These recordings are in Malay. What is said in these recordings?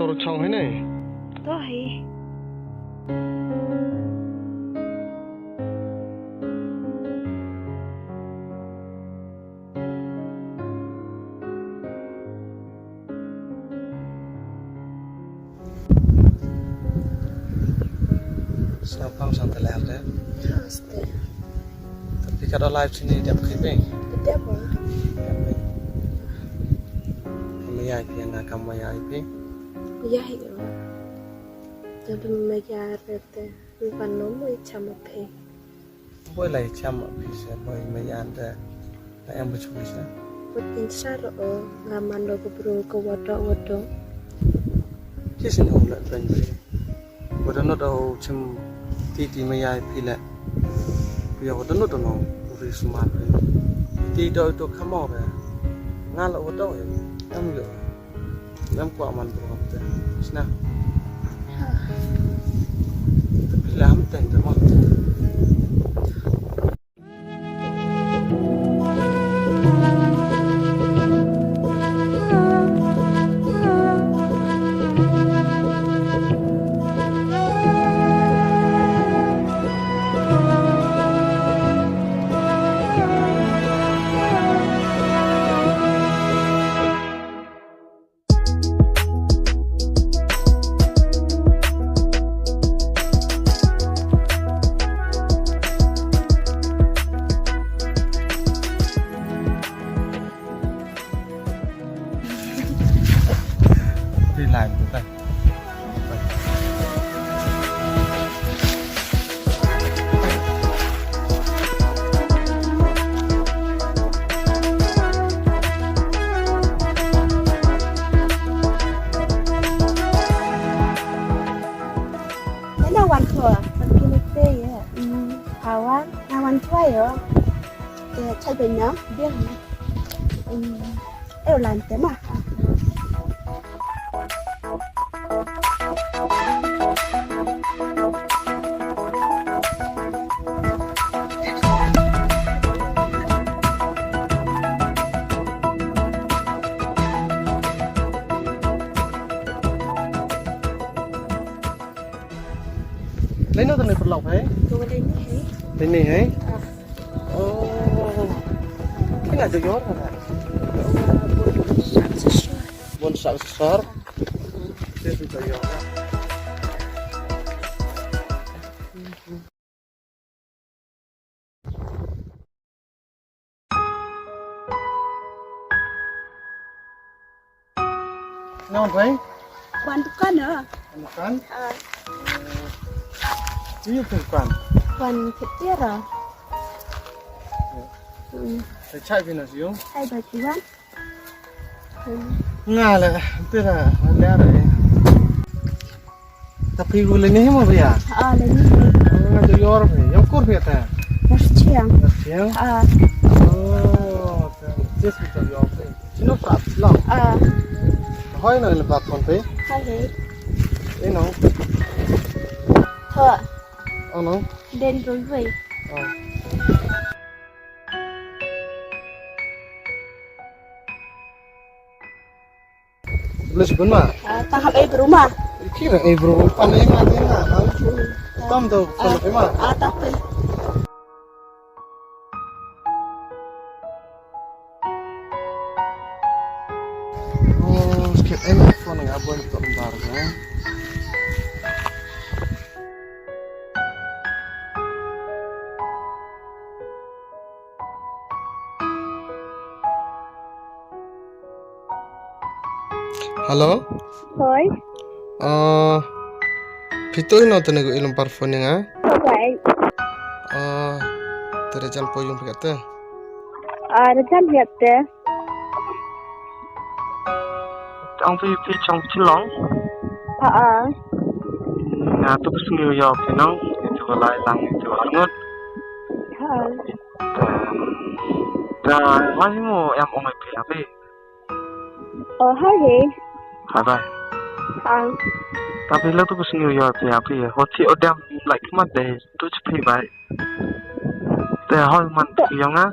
ตัวช่องให้หน่อยตัวให้Sampang santai lah deh. Tapi kalau live sini dia pakai bank. Dia apa? Kamu ya yang nggak kamu ya IP? Ya itu. Jadi mereka rete bukan nomor cuma pay. Boleh cuma bisa, boleh menyanda yang bercuisa. Bukan syarat ngaman lo keburu ke wadah. Kisah ulat banyak. Wadah no dah cuma titi menyai pilek. Biar wadah no dah no beri sumat. Tidak itu kamu apa? Ngalak wadah ya, kamu yo. Nam kuat man berapa tu? Sena. Tapi lam ten tu mah. Lại một tay. Thế nào hoàn thừa, mình kia mình tê vậy. Hào á, nào hoàn thừa vậy? Chạy về nhớ, biết không? Em làm thế mà. Lấy nó từ này phần lọc hả? Tôi lên hả? Lên này hả? Cái này cho gió thôi hả? Buồn sẵn sớt. Thế thì cho gió ra. Ngon vậy? Quan con nữa. Quan? Ini bukan. Quan thịt tiết rồi. Phải chạy về nào xíu. Hay bà chú ăn. Nga là tức là lẽ đấy. Tapi gue lên mà bây giờ. Lên đi. Nga cho gió rồi, yang kur vậy ta. Meba-Suchiang. Meba-Suchiang. Chết bị gió vậy. Chỉ nó phạt lắm. Hỏi này là bạc còn thế. Hay thế. Đấy nó. Thợ. Nó. Đến rồi vậy. Boleh sebentar. Tahap rumah. Kira bro, pandai mana? Tam tu, kalau memang. Tapi. Skip ini phone nggak boleh terlembar kan? Halo? Thôi, Pito ino tenego ilmu parfum nga? sao vậy? Tere jan po yung pagkata. Nó chăm hiệp thế. Ang pi chong chilong. Nga to bus New York nang itu lai lang itu angot. Masih mo yang omai pi api. Hay gì? Hai. Tapi lo to bus New York pi api. Hoti odam like mat deh tu pi bai. Teh hoi man yang nga.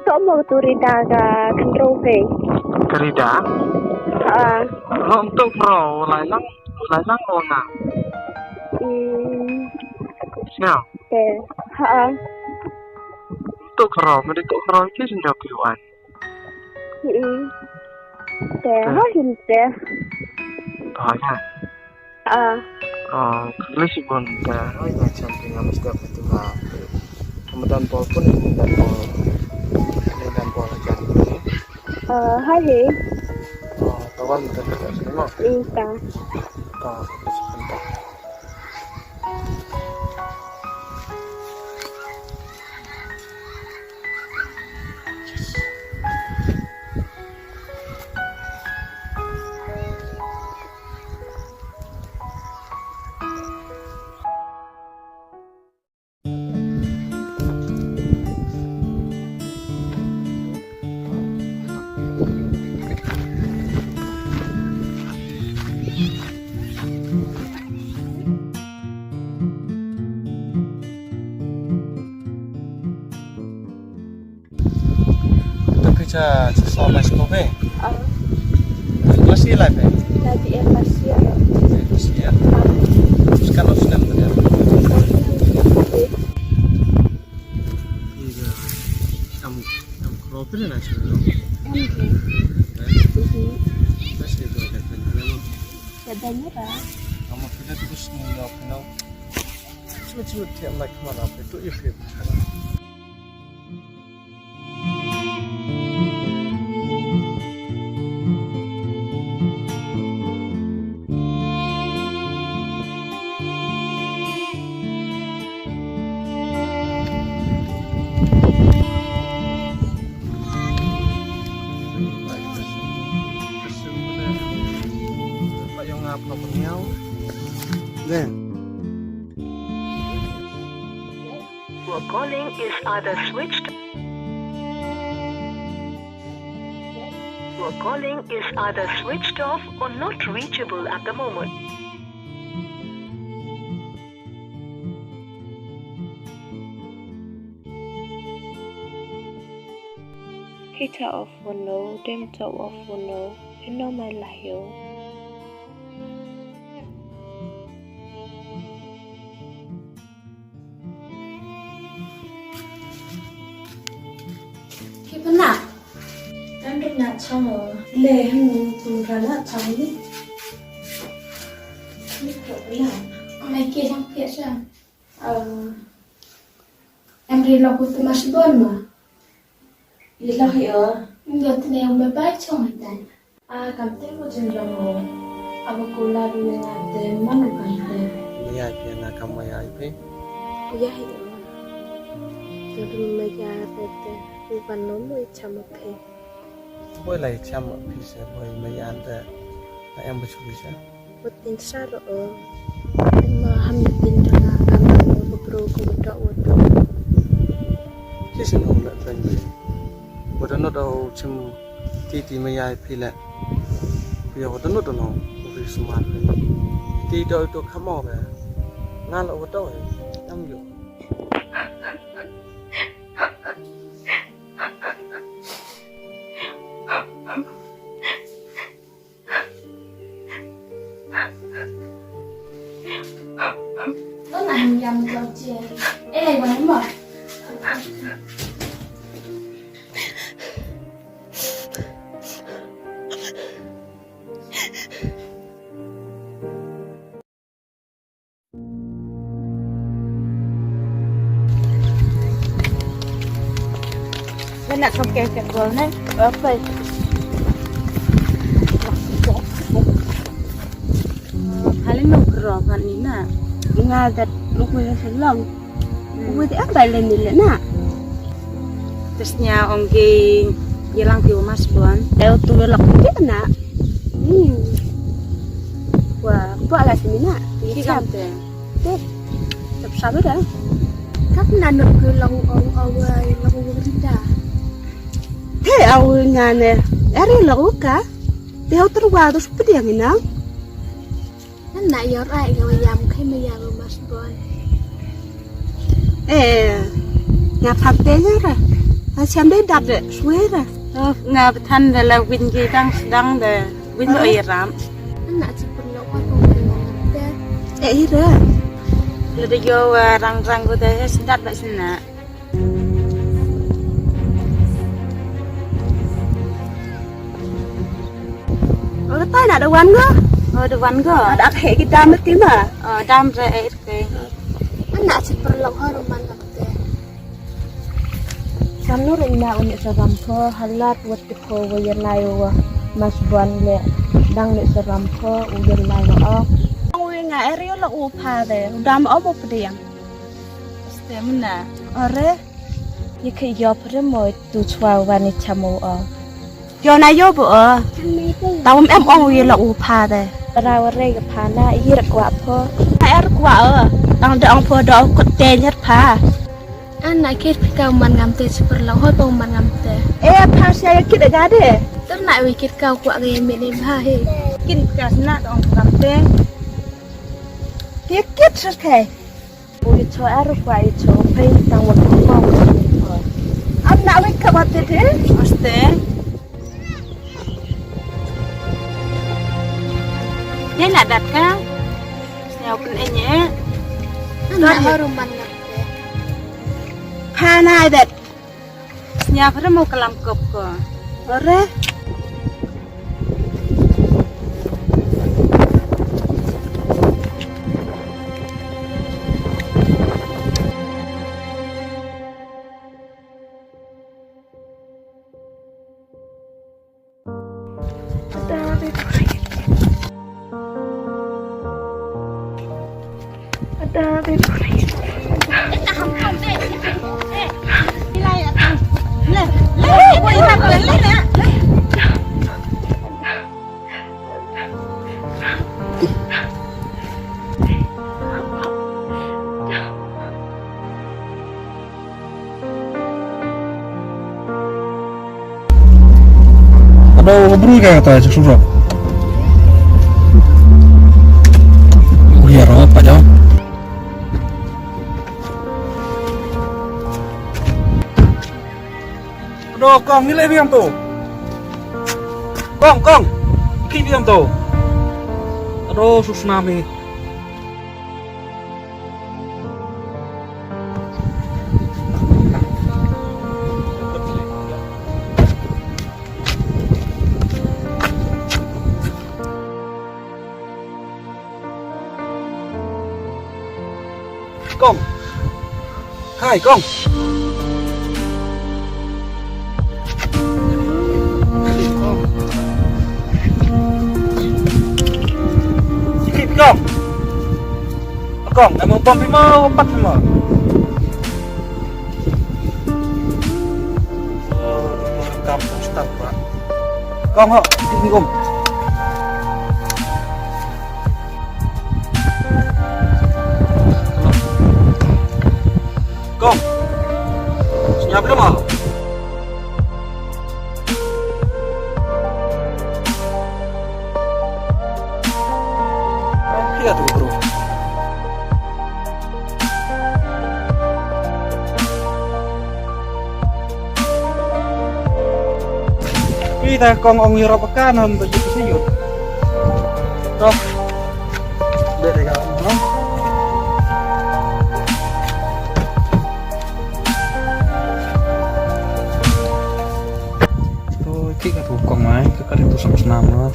Tôi mau tu Rida ga control ke. Kerida. Untuk pro lai lang ona. Siapa? Untuk pro, mereka pro itu sudah piuan. Hay gì thế? Banyak. Kalau sih pun dah, macam dengan mesti apa tu lah. Kemudian pol pun ini dan pol aja ni. Hay gì? Kawan kita semua. Iya. Sebentar. Kerja sama sekolah. Masih lah, Pak. Lagi masih ya. Masih ya. Sekarang sudah benar. Iya. Kamu keropin lah sebelum. Masih itu ada kenal. Jadinya apa? Kamu kita terus ngomong kenal. Cuma tiap like kemana apa itu ya. Your calling is either switched. Your calling is either switched off or not reachable at the moment. Khi thở phun nấu, đêm thở phun nấu, khi nó mai là hiểu. Khi vẫn nặng, em được nặng trong ở lề hình thùng ra nặng trong đi. Như kiểu với lại, mày kia trong phía rằng, em đi lo của tôi Masborn mà. Đi lo hiểu, giờ thì em mới bắt trong hình ảnh. Cảm thấy một chân lòng hồ, Kular đi làm tên mắt được cảm thấy. Iya, kena kamu ya ipe. Iya hiểu. Jadi meja pete, bukan nomor cama pe. Boleh lah cam bisa, boleh meja anda yang bersuara. Butin saro, emang hamil dengan kamar berbro kemudak wadah. Kisah nak tuan je. Bodoh nak tahu cem titi meja ipe lah. Biar bodoh nak tahu beri semua pe. Tidak itu kamu apa? Ngalah bodoh, nampak. Nó là hàng dầm cho chị. Ê, bà đúng rồi. Nak pakai cebol ni, apa? rokan ni na. Ngadat lukuy selong. Lukuy ti apa len ni na. Terusnya ongki jelang pi Masborn. Eu tu lak ti na. Wah, buat lah sini nak. Kita teh. Tập sao đó. Các nạn nhân cứ lòng Rida. Thế ông nhà này, ở đây là ủa cả. Thì ông tôi qua tôi sắp đi ăn nào. Nó nãy giờ lại rồi làm cái mày làm Masborn. Nhà phạm tế rồi. Xem đấy đặt rồi, suối rồi. Nga betan là win gì đang sedang de win oi ram. Nó nãy chỉ perlu apa pun Iya dah. Lalu yo rang-rang ko deh sedap bak sena. Tai nak ada wan ke? Ada wan ke? Ada hek kita mesti mah. Dam re air ke. Anak si perlu haruman nakte. Samno rinda unik serampo halat wat ko wayan layo Masborn le dang le serampo uyan layo. Nga area la upa de dam obo pediang Stemna are yeke yo premo tu chwa wani chamo yo na yo bo tawm em ong wi la upa de rawre ga phana yir kwa pho ar kwa dang de ong pho do ko te nyat pha anak kit kau man ngam te super lau hoi pong man ngam te pha sia kit ga de ter nak wi kit kau kwa ge me ne ba he kin ka na ong ngam te Kit sekali. Ui cho ar qua cho pay tang wat mau. Am na wi ka bat te? Aste. Dia nak dat ka? Saya pun enye. Nak harum man ngam te. Pa na dat. Nya pada mau kelam kop ko. Ore. Đâu bru cái ta chứ rồi. Ui rồi, phải không? Đồ con như lấy viêm tổ. Con, khi viêm tổ. Đồ sụt nam đi. Con. Hai con. Con, em mau pom mau empat semua. Kampung staf pak. Con họ, đi cùng. Con, siap belum ah? Iya tuh bro. Kita kong ong Europe kanan untuk jadi sayur. Toh, dari kamu. Tôi kích cả thủ con máy, cái tôi sắm nam nữa.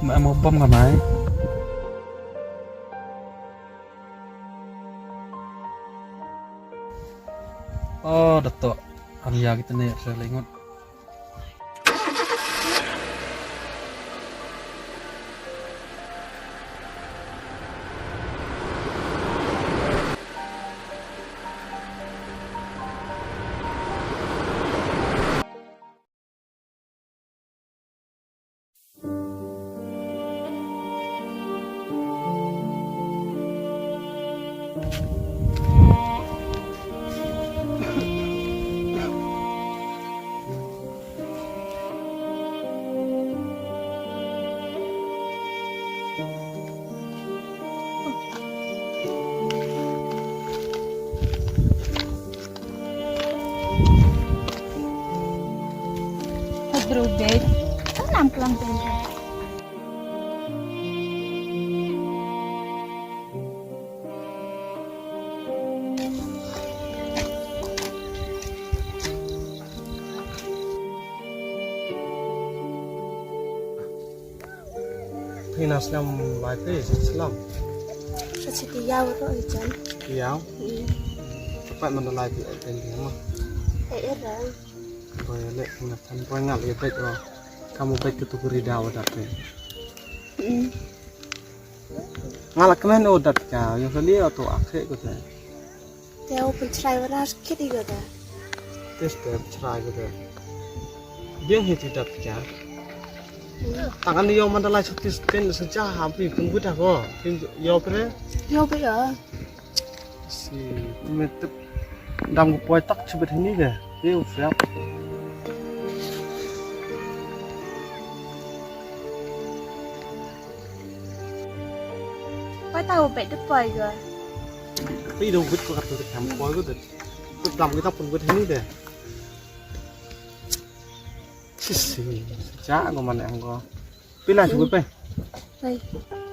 Mẹ mau bom cả máy. Oh, dato. Area kita nih saya lengot. hinas nyam lai pe selam. Seperti yau rồi chân. Kiau. Pak mana lai pe ten dia mah. Rồi. Boy le ngatan boy ngal ya bet oh. Kamu bet ke tuku Rida odat pe. Ngalak kemen odat ka, yo kali atau akhe ko ta. Theo pencerahan waras kita juga. Tes te cerai ko ta. Biang hiti dat ka. Tangan yo mandalai sutis ken seja hampir tunggu dah ko. Yo pre. Yo bây giờ. Si metep dam ko poi tak sebet ini deh. Yo siap. Quay tàu bể đứt bời rồi. Tapi đâu biết có gặp được thằng poi ko ta. Ko dam kita pun buat ini deh. Sisi, seja ko mana yang ko. Pilih juga pe. Đây.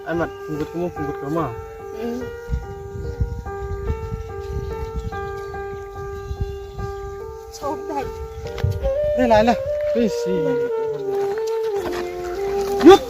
Amat punggut kamu. Số đây. Đây lại này. Sisi. Yuk.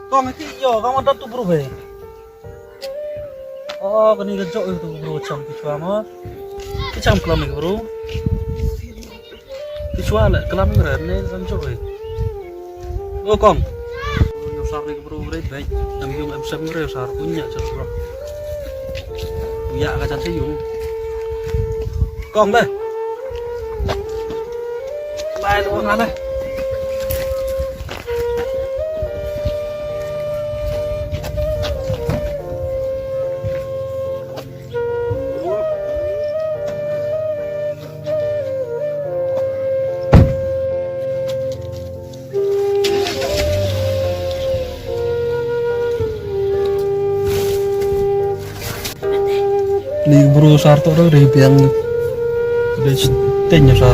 Kong itu yo, kamu ada tuh bro be. Oh, kini kejok itu bro cang kicua mah. Kicam kelam itu bro. Kicua lah kelam itu rene sanjok be. Oh kong. Yo sar nih bro red baik. Nam yung MCE bro sar punya cerita. Ya kacan sih yung. Kong be. Bye tuh mana? Ni bro sar to dari biang dari stennya sar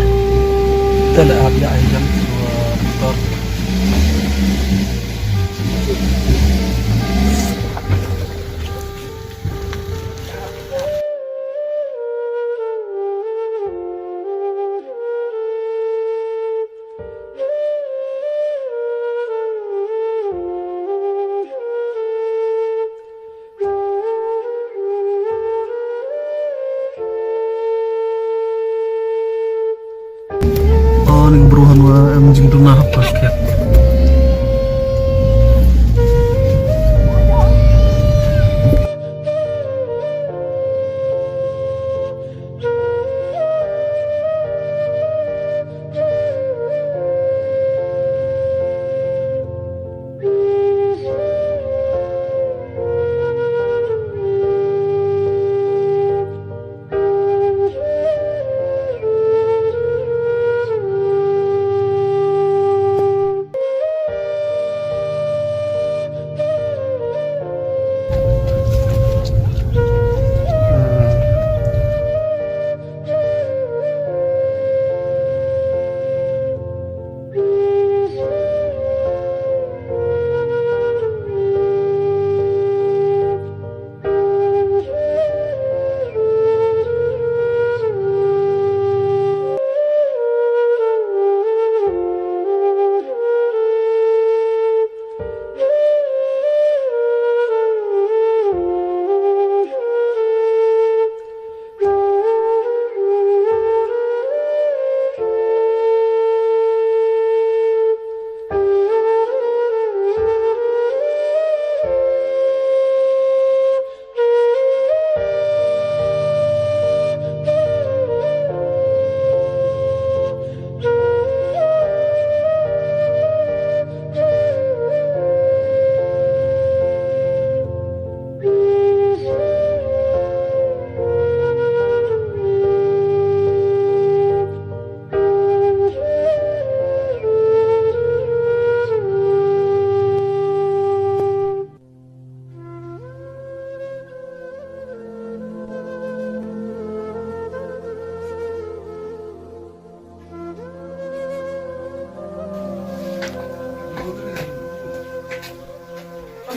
tele abya ayam motor ning beruhan wa anjing tengah basket.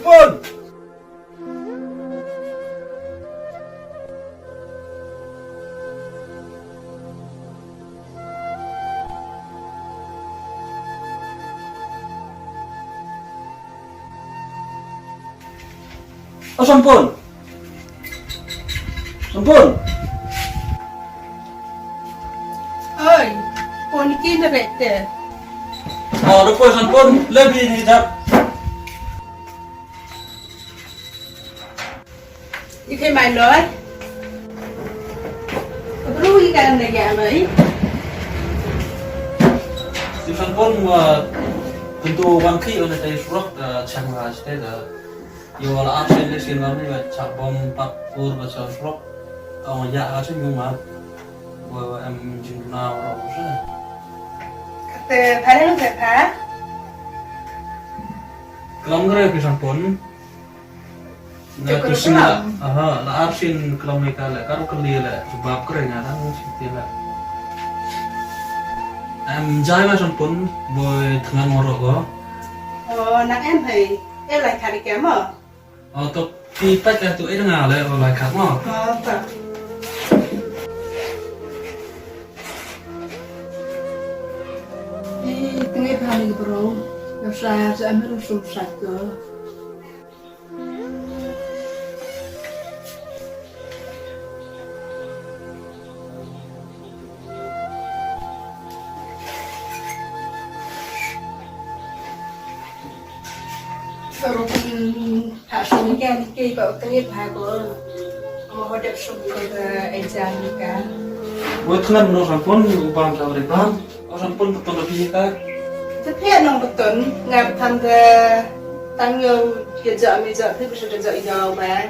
sampun. Oh sampun. Sampun. Ơi, con kia nó rẻ tệ. Oh, depois sampun lebih ni dah. Như thế mày nói. Perlu ikan lagi amai. Di sampun tentu wangki oleh dari surat channel kita dah. Yo ala action le sin kami cak bom 40 baca surat. Oh ya action cuma bahwa jumlah orang usah. Kata pada lu kata. Kelam ngere di sampun. Nah terus lah, la action kelam mereka le, karo keli le, sebab keren ya kan sih le. Jai mà sampun boy tengah ngorok go. Oh, nak em thì em lại khai kém à? Untuk pipat ya tu ngah le oleh kat mo. Tak. Tengah hari bro, saya ambil susah ke. Kalau tak sungkan kita bawa tengah bagus, mau hadap sungkan exam kan. Boy tengah menurut sampun upang kau ribam, oh sampun betul lebih kan. Tapi nong betul, ngap tanda tangyo kerja meja tu bisa kerja ijau ban.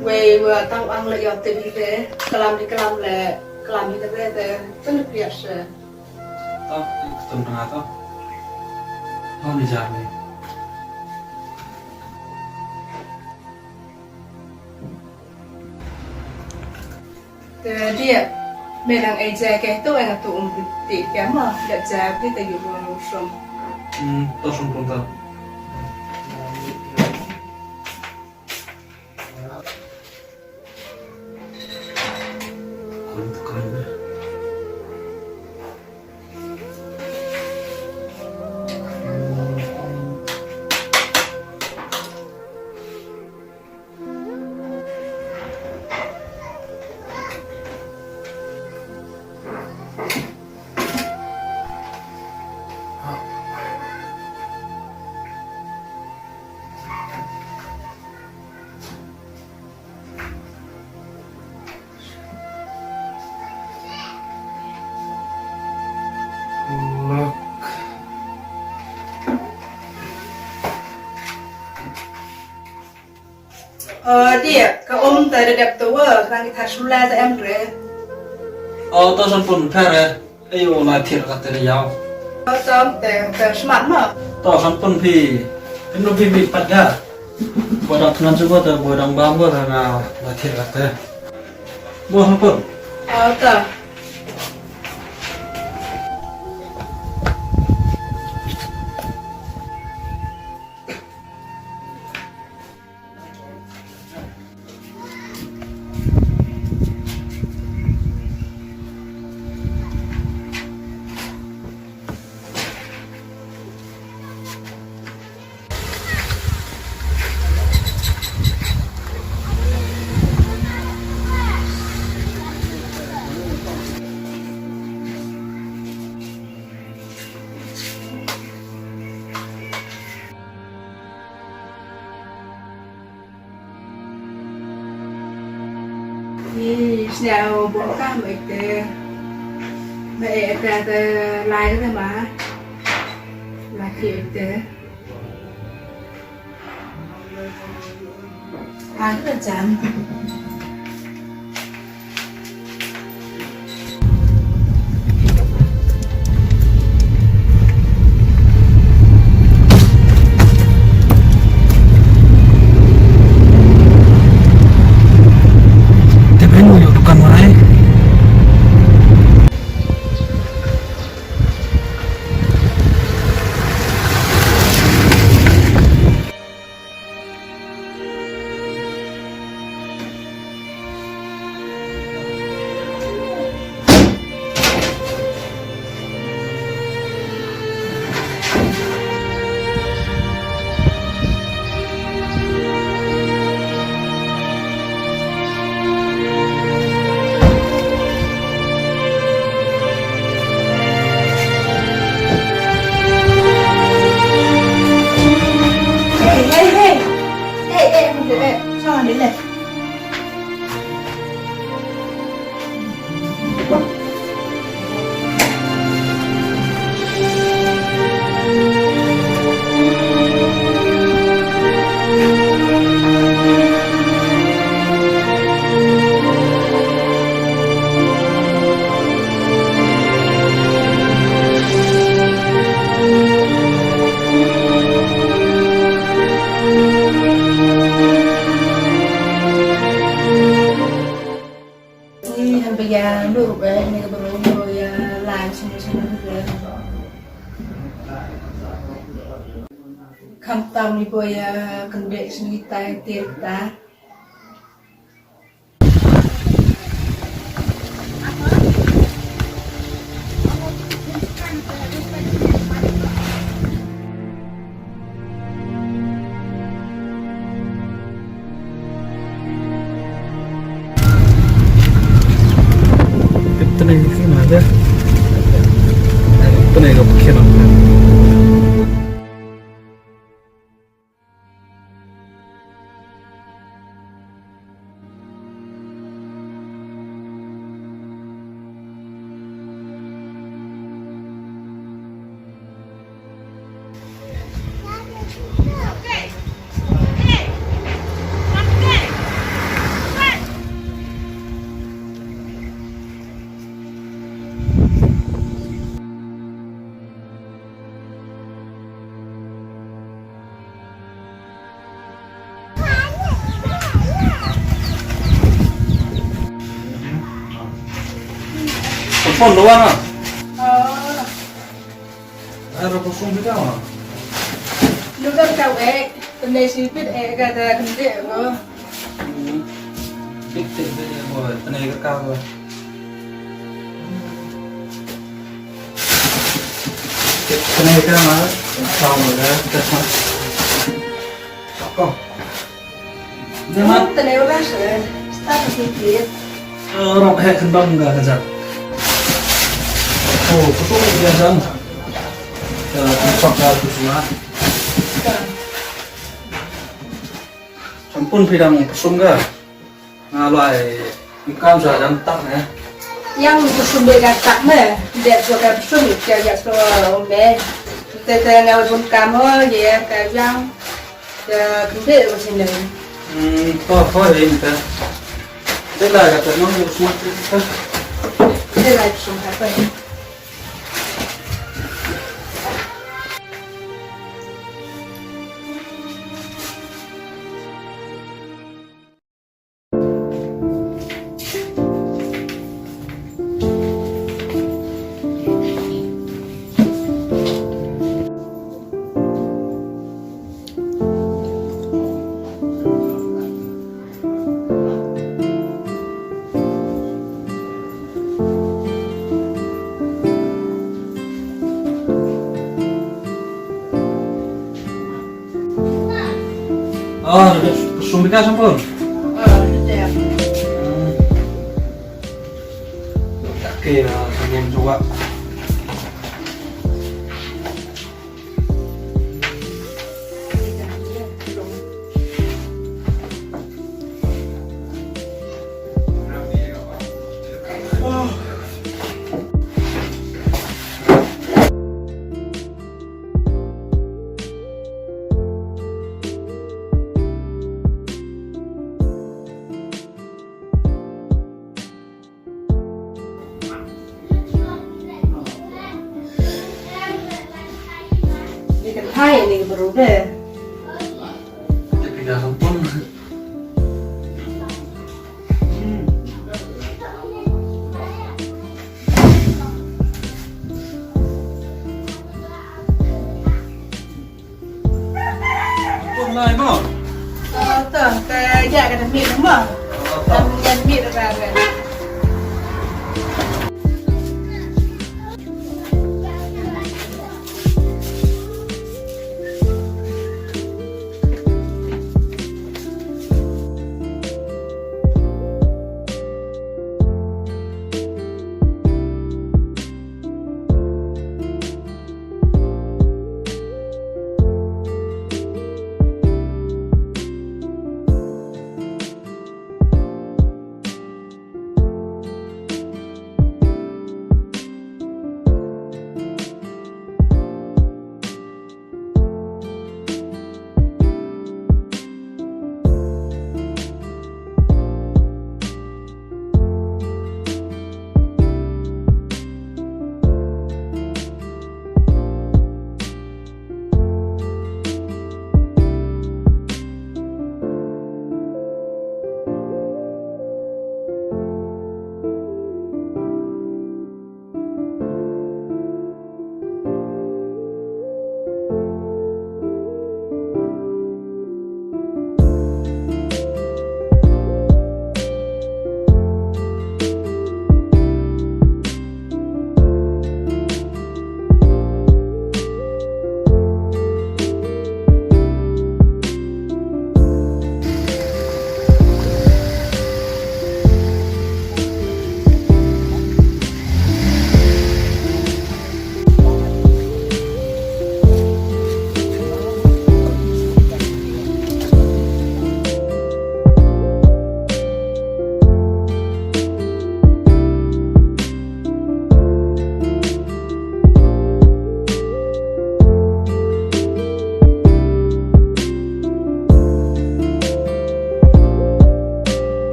Wei tang ang le yo tu ni kelam di kelam ni tu tu biasa. Toh ketemu tengah toh. Oh ni jamin. Dia memang aja kayak itu yang tu umpiti kamu tidak jawab kita juga langsung. Toh sampun toh. Dia ke terhadap tua kerana kita sulah tak emre. Oh toh sampun pere, ayo latih kata dia yau. Tom semat mah. Toh sampun pi, penuh pi pat ya. Bodang tenan juga tu, bodang bambu karena latih kata. Buah sampun. Tak. Nào bố ca mẹ ra lại rồi mà là khi rất là chán. Ini hampir yang dulu ini kebetulan ya langsungเลยคำตามนี้boy kendek sengitai tirta Ito na yung kimada. Ito na yung kimada. Phone doang ah. Ada kosong di kau. Lu kan kau pendek sipit kata kendek lo. Dikit dia buat tenaga kau. Tenaga mana? Kau mana? Kau. Jangan. Tenaga rasa. Start sipit. Orang kendang enggak kejap. Oh, betul dia jam. Besok aku semua. Campur bidang pesum ke? Ngalai ikan sudah jantak ya. Yang pesum tak mah, dia suka pesum dia suka ombe. Kita ngawal pun kamu ya kajang. Ya kendek macam ni. Kau ini kan? Dia dah kata nak semua kita. Dia lagi pesum apa? Oh, sumbika sampun. Sudah. Tak kira ingin coba. Hai ini berubah. Tapi dah sampun. Sampun lah ibu. Tuh, kayak ada mie rumah. Dan mie ada.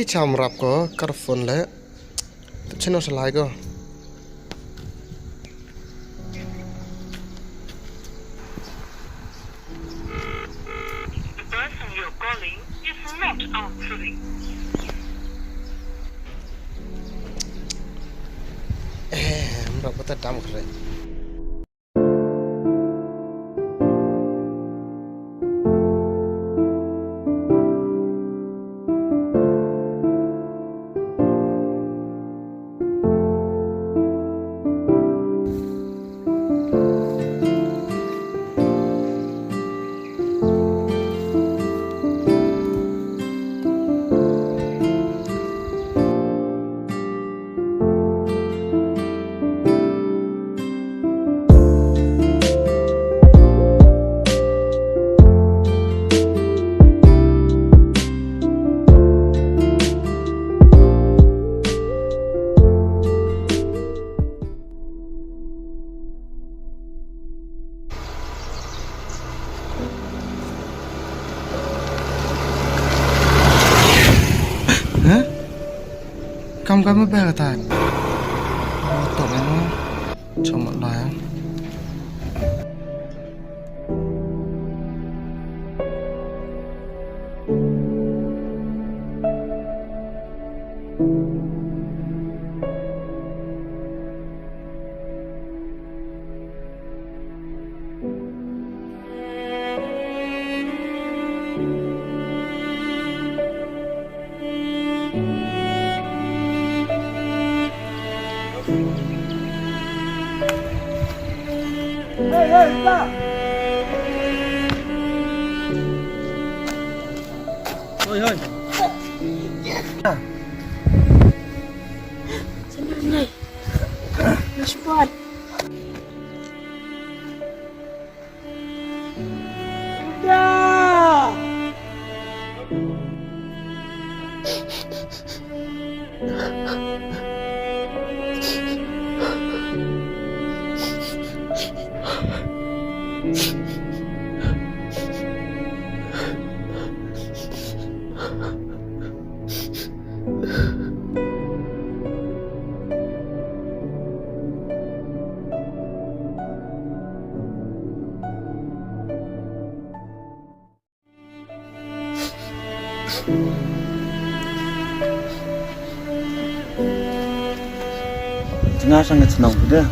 chạm rạp có cắt phun lẽ trên nó sẽ lại cơ rạp có tất đam cái Kamu kamu bela tan, tolong nó cho một lại. Ôi ơi. Senang ni. Masborn. Tengah sangat senang sudah.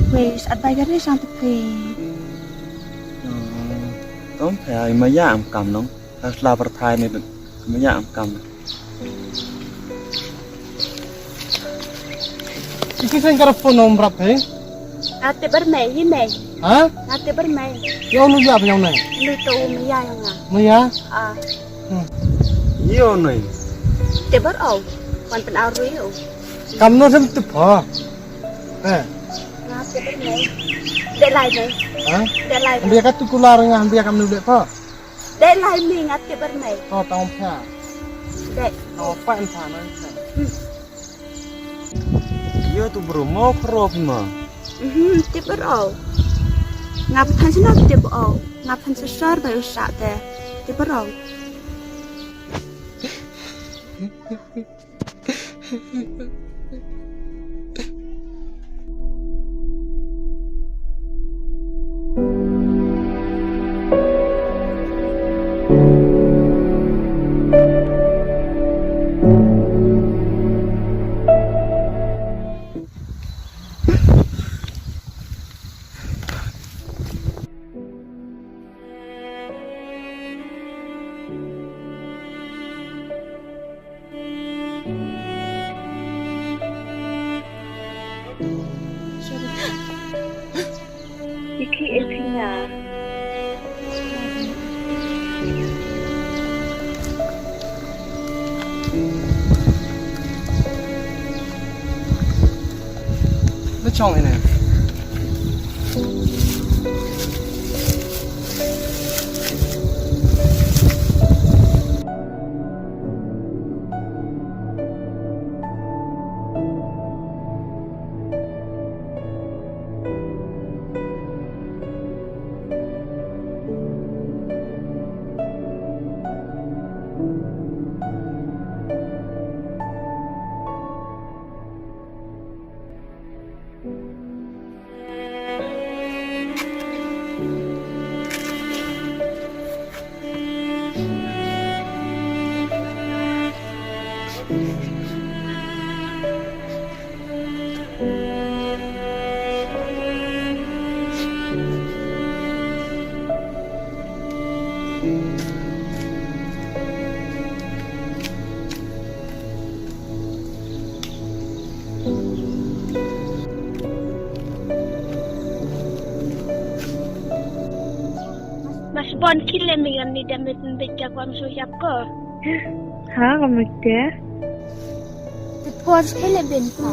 Wes advisory sang tepi. Tóm phải mà giảm cầm nó, là vật thai này mà giảm cầm. Isi saya cara phone nomor berapa? Nanti bermain ini. Hah? Nanti bermain. Yang nu apa yang này? Lu tu Mia yang ah. Maya? Nhiều này. Nanti berau. Wan penau riu. Kamu nu sem tu apa? Nanti bermain. Dek lain ni. Hah? Dek lain. Dia kata kular dengan dia kamu nu dek apa? Dek lain ni nanti bermain. Oh tahu apa? Dek. Tahu apa entah nanti. Iya tu berumah kerap mah. Nanti berau. Ngap tan sini nanti berau. Ngap tan sesar baru sak deh. Nanti berau. Nicky-Dhar. Nó trong này này. pon kile mingan ni damit beja kwam so yakko. Ha, kamagte? Pon kile ben pa.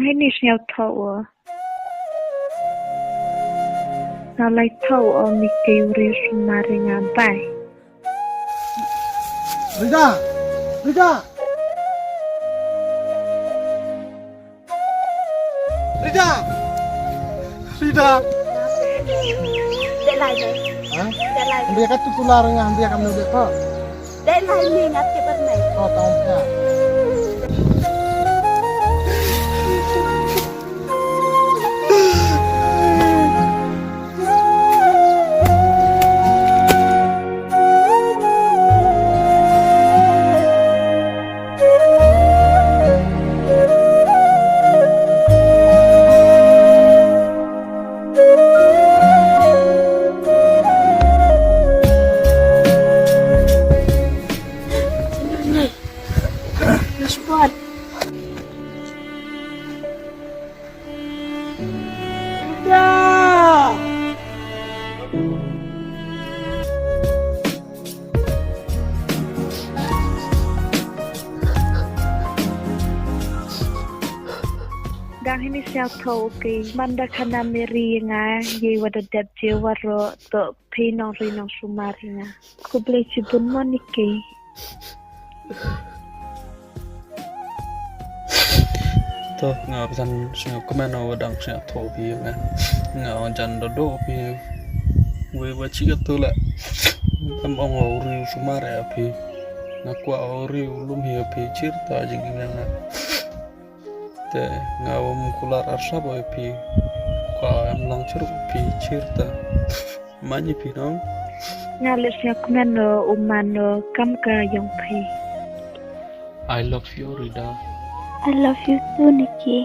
ini siapa Now like tahu Nicky uri sumaringa bay. Rida, Rida, Rida, Rida. Để lại đây. Hả? Để lại. Dia kata Kular dengan dia kamu dia kok. Để lại ni ngắt cái bên này. Oh tahu tak? Masborn. Gang ini siapa okay. Manda kana meri nga ye wada dep je waro to pinong rinong sumaringa. Ku boleh cibun mo Nicky. Tuh nggak bisa nggak kemana wadang nggak tahu pi kan nggak wajan dodo pi gue baca gitu lah em ông ori sumare pi ngaku ori ulum hiya pi cerita aja gimana te nggak Kular Arsap pi kau em langsung pi cerita mana pi dong Ngalis kemana umano kam ka yang pi. I love you Rida. I love you too, Nicky.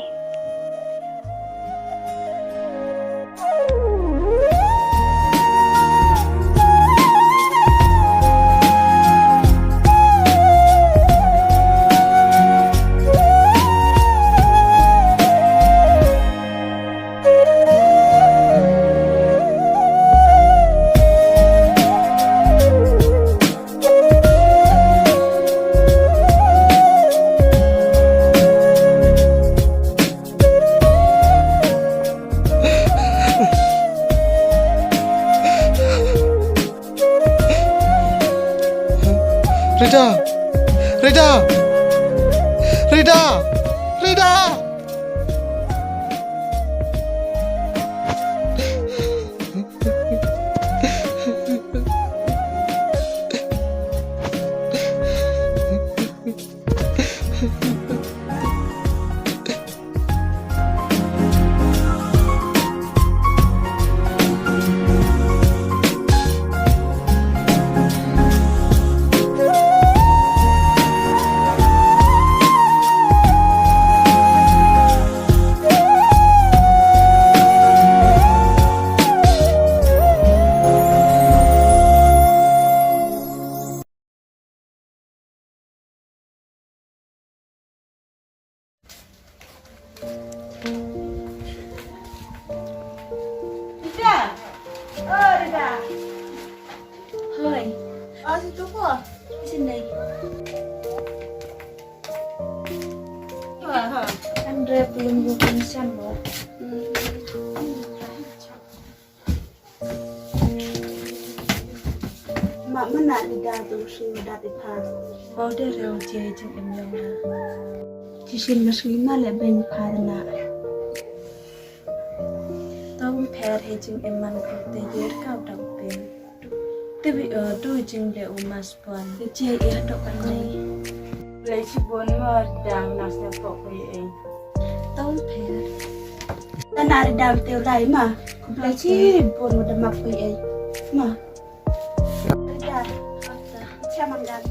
Rida, Rida, Rida, Rida. Rida. Oh, Rida. Hơi, Ở situ kok. Di sini. Ha. Andre belum bukan siapa. Mak mana Rida tu sudah dipas. Bao dia rau je jeng em yang dah. Di sini masih lima lebih parna. Tao phe he jeng em man ko te yer kau dang pen. Tapi tu jeng le Masborn. Ke je ya dok kan nei. Lấy chị bốn mà đang nạp xe phổ với em. Tao phe. Tanah Rida betul lai mah. Kumpulan pun udah mak pergi. Mah. Rida. Siapa mandan?